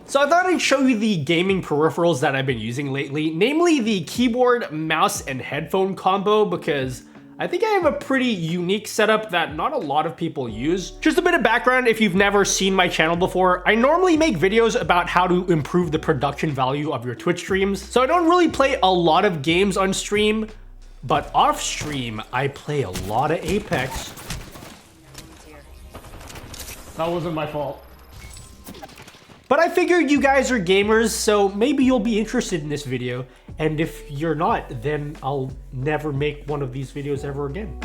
So I thought I'd show you the gaming peripherals that I've been using lately, namely the keyboard, mouse, and headphone combo, because I think I have a pretty unique setup that not a lot of people use. Just a bit of background if you've never seen my channel before, I normally make videos about how to improve the production value of your Twitch streams, so I don't really play a lot of games on stream, but off stream, I play a lot of Apex. That wasn't my fault. But I figured you guys are gamers, so maybe you'll be interested in this video. And if you're not, then I'll never make one of these videos ever again.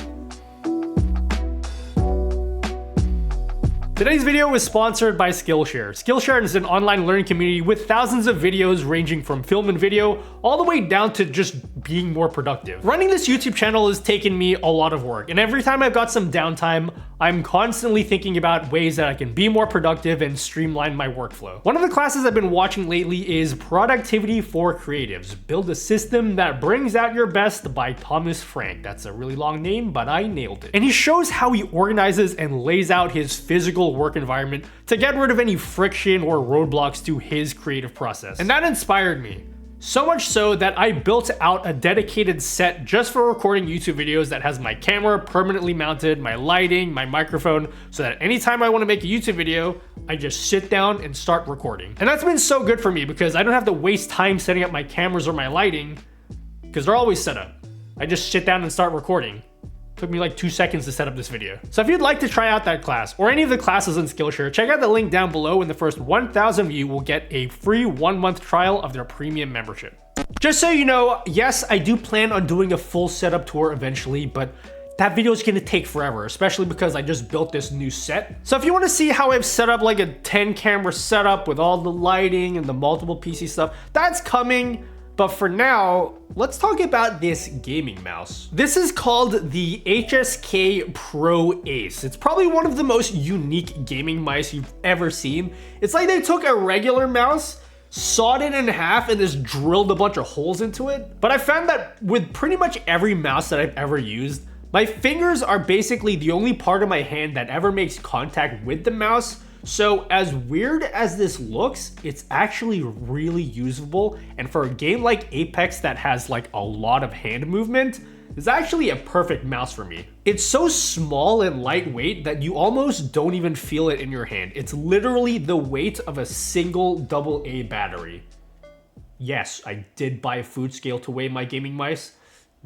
Today's video is sponsored by Skillshare. Skillshare is an online learning community with thousands of videos ranging from film and video all the way down to just being more productive. Running this YouTube channel has taken me a lot of work, and every time I've got some downtime, I'm constantly thinking about ways that I can be more productive and streamline my workflow. One of the classes I've been watching lately is Productivity for Creatives: Build a System That Brings Out Your Best by Thomas Frank. That's a really long name, but I nailed it. And he shows how he organizes and lays out his physical work environment to get rid of any friction or roadblocks to his creative process. And that inspired me. So much so that I built out a dedicated set just for recording YouTube videos that has my camera permanently mounted, my lighting, my microphone, so that anytime I want to make a YouTube video, I just sit down and start recording. And that's been so good for me because I don't have to waste time setting up my cameras or my lighting because they're always set up. I just sit down and start recording. Took me like 2 seconds to set up this video. So if you'd like to try out that class or any of the classes in Skillshare, check out the link down below, and the first 1,000 of you will get a free 1-month trial of their premium membership. Just so you know, yes, I do plan on doing a full setup tour eventually, but that video is gonna take forever, especially because I just built this new set. So if you wanna see how I've set up like a 10 camera setup with all the lighting and the multiple PC stuff, that's coming. But for now, let's talk about this gaming mouse. This is called the HSK Pro Ace. It's probably one of the most unique gaming mice you've ever seen. It's like they took a regular mouse, sawed it in half, and just drilled a bunch of holes into it. But I found that with pretty much every mouse that I've ever used, my fingers are basically the only part of my hand that ever makes contact with the mouse. So as weird as this looks, it's actually really usable, and for a game like Apex that has like a lot of hand movement, it's actually a perfect mouse for me. It's so small and lightweight that you almost don't even feel it in your hand. It's literally the weight of a single AA battery. Yes, I did buy a food scale to weigh my gaming mice.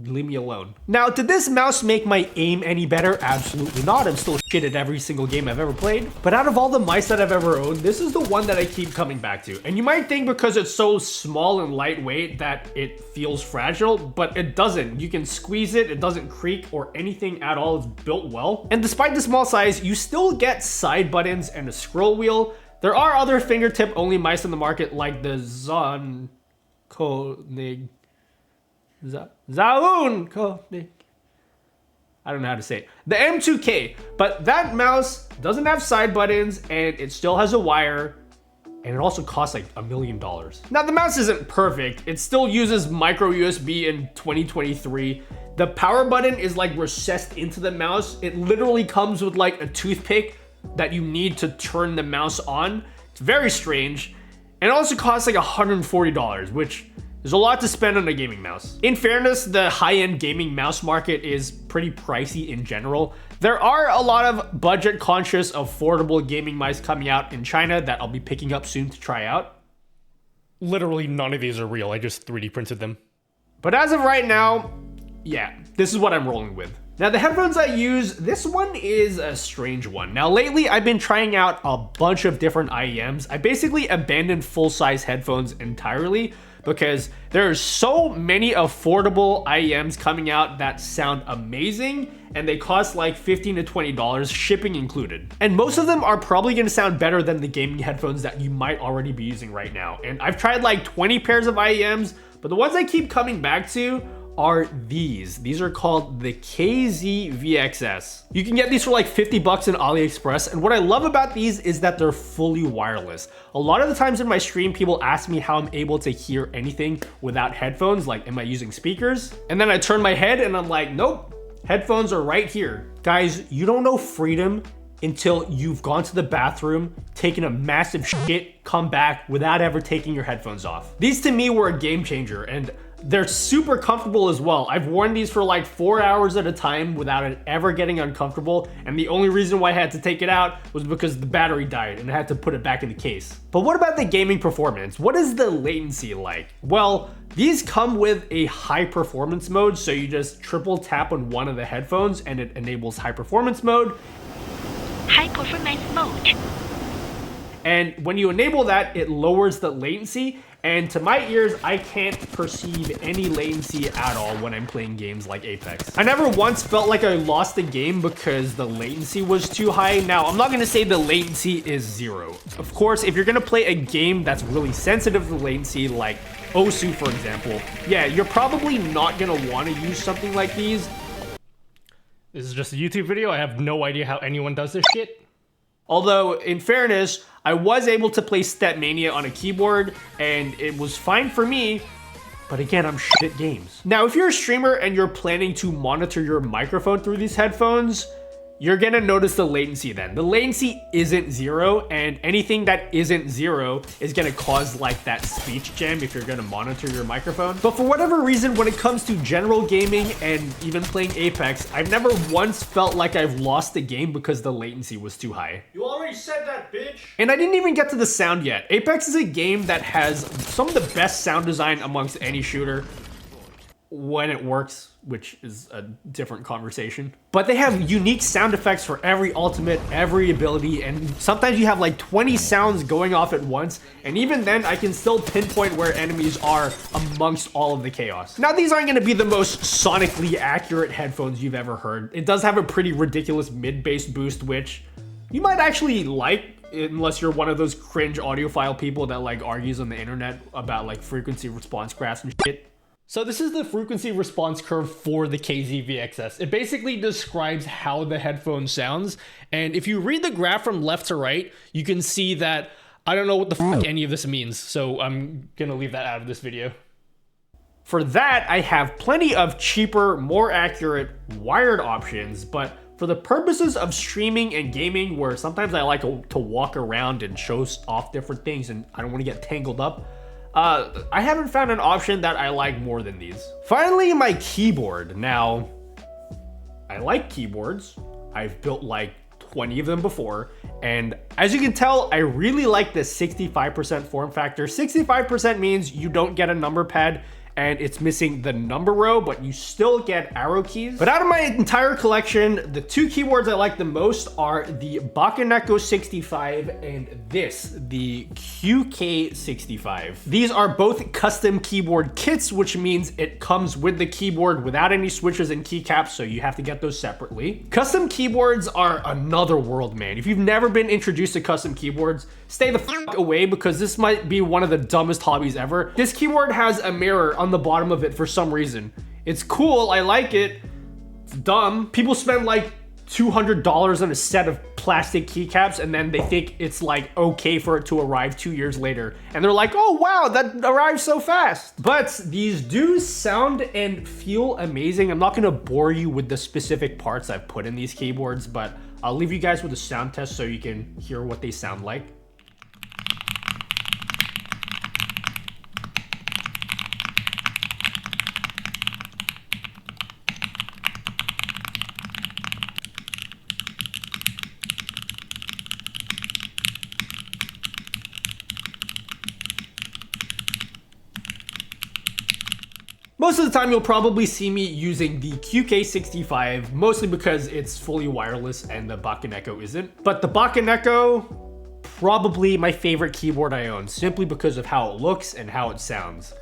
Leave me alone. Now, did this mouse make my aim any better? Absolutely not. I'm still shit at every single game I've ever played. But out of all the mice that I've ever owned, this is the one that I keep coming back to. And you might think because it's so small and lightweight that it feels fragile, but it doesn't. You can squeeze it, it doesn't creak or anything at all. It's built well. And despite the small size, you still get side buttons and a scroll wheel. There are other fingertip only mice on the market like the Zonkonig. Zaun! I don't know how to say it. The M2K, but that mouse doesn't have side buttons and it still has a wire, and it also costs like $1 million. Now the mouse isn't perfect. It still uses micro USB in 2023. The power button is like recessed into the mouse. It literally comes with like a toothpick that you need to turn the mouse on. It's very strange. And it also costs like $140, which there's a lot to spend on a gaming mouse. In fairness, the high-end gaming mouse market is pretty pricey in general. There are a lot of budget-conscious, affordable gaming mice coming out in China that I'll be picking up soon to try out. Literally none of these are real, I just 3D printed them. But as of right now, yeah, this is what I'm rolling with. Now the headphones I use, this one is a strange one. Now lately I've been trying out a bunch of different IEMs. I basically abandoned full-size headphones entirely because there are so many affordable IEMs coming out that sound amazing, and they cost like $15 to $20, shipping included. And most of them are probably gonna sound better than the gaming headphones that you might already be using right now. And I've tried like 20 pairs of IEMs, but the ones I keep coming back to are these. These are called the KZ-VXS. You can get these for like 50 bucks in AliExpress, and what I love about these is that they're fully wireless. A lot of the times in my stream, people ask me how I'm able to hear anything without headphones, like am I using speakers? And then I turn my head and I'm like, nope, headphones are right here. Guys, you don't know freedom until you've gone to the bathroom, taken a massive shit, come back without ever taking your headphones off. These to me were a game changer, and they're super comfortable as well. I've worn these for like 4 hours at a time without it ever getting uncomfortable, and the only reason why I had to take it out was because the battery died and I had to put it back in the case. But what about the gaming performance? What is the latency like? Well, these come with a high performance mode, so you just triple tap on one of the headphones and it enables high performance mode. High performance mode. And when you enable that, it lowers the latency. And to my ears, I can't perceive any latency at all when I'm playing games like Apex. I never once felt like I lost a game because the latency was too high. Now, I'm not gonna say the latency is 0. Of course, if you're gonna play a game that's really sensitive to latency, like Osu, for example, yeah, you're probably not gonna wanna use something like these. This is just a YouTube video. I have no idea how anyone does this shit. Although, in fairness, I was able to play Stepmania on a keyboard, and it was fine for me, but again, I'm shit at games. Now, if you're a streamer and you're planning to monitor your microphone through these headphones, you're gonna notice the latency then. The latency isn't 0, and anything that isn't 0 is gonna cause like that speech jam if you're gonna monitor your microphone. But for whatever reason, when it comes to general gaming and even playing Apex, I've never once felt like I've lost the game because the latency was too high. You already said that, bitch! And I didn't even get to the sound yet. Apex is a game that has some of the best sound design amongst any shooter. When it works, which is a different conversation. But they have unique sound effects for every ultimate, every ability, and sometimes you have like 20 sounds going off at once, and even then I can still pinpoint where enemies are amongst all of the chaos. Now, these aren't gonna be the most sonically accurate headphones you've ever heard. It does have a pretty ridiculous mid-bass boost, which you might actually like, unless you're one of those cringe audiophile people that like argues on the internet about like frequency response graphs and shit. So this is the frequency response curve for the KZ-VXS. It basically describes how the headphone sounds. And if you read the graph from left to right, you can see that I don't know what the fuck any of this means. So I'm gonna leave that out of this video. For that, I have plenty of cheaper, more accurate wired options, but for the purposes of streaming and gaming, where sometimes I like to walk around and show off different things and I don't want to get tangled up, I haven't found an option that I like more than these. Finally, my keyboard. Now, I like keyboards. I've built like 20 of them before, and as you can tell, I really like the 65% form factor. 65% means you don't get a number pad, and it's missing the number row, but you still get arrow keys. But out of my entire collection, the two keyboards I like the most are the Bakeneko 65 and this, the QK65. These are both custom keyboard kits, which means it comes with the keyboard without any switches and keycaps, so you have to get those separately. Custom keyboards are another world, man. If you've never been introduced to custom keyboards, stay the fuck away, because this might be one of the dumbest hobbies ever. This keyboard has a mirror on the bottom of it for some reason. It's cool, I like it. It's dumb. People spend like $200 on a set of plastic keycaps, and then they think it's like okay for it to arrive 2 years later. And they're like, oh wow, that arrived so fast. But these do sound and feel amazing. I'm not gonna bore you with the specific parts I've put in these keyboards, but I'll leave you guys with a sound test so you can hear what they sound like. Most of the time, you'll probably see me using the QK65, mostly because it's fully wireless and the Bakeneko isn't. But the Bakeneko, probably my favorite keyboard I own, simply because of how it looks and how it sounds.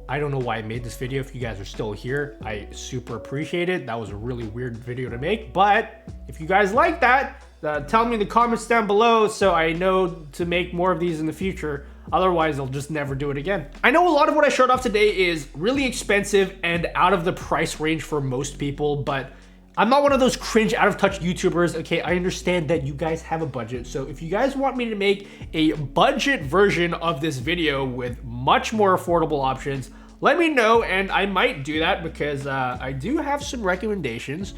I don't know why I made this video. If you guys are still here, I super appreciate it. That was a really weird video to make, but if you guys like that, tell me in the comments down below so I know to make more of these in the future. Otherwise, I'll just never do it again. I know a lot of what I showed off today is really expensive and out of the price range for most people, but I'm not one of those cringe out of touch YouTubers. Okay, I understand that you guys have a budget. So if you guys want me to make a budget version of this video with much more affordable options, let me know and I might do that, because I do have some recommendations.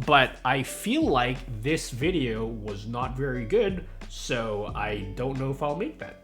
but I feel like this video was not very good, so I don't know if I'll make that.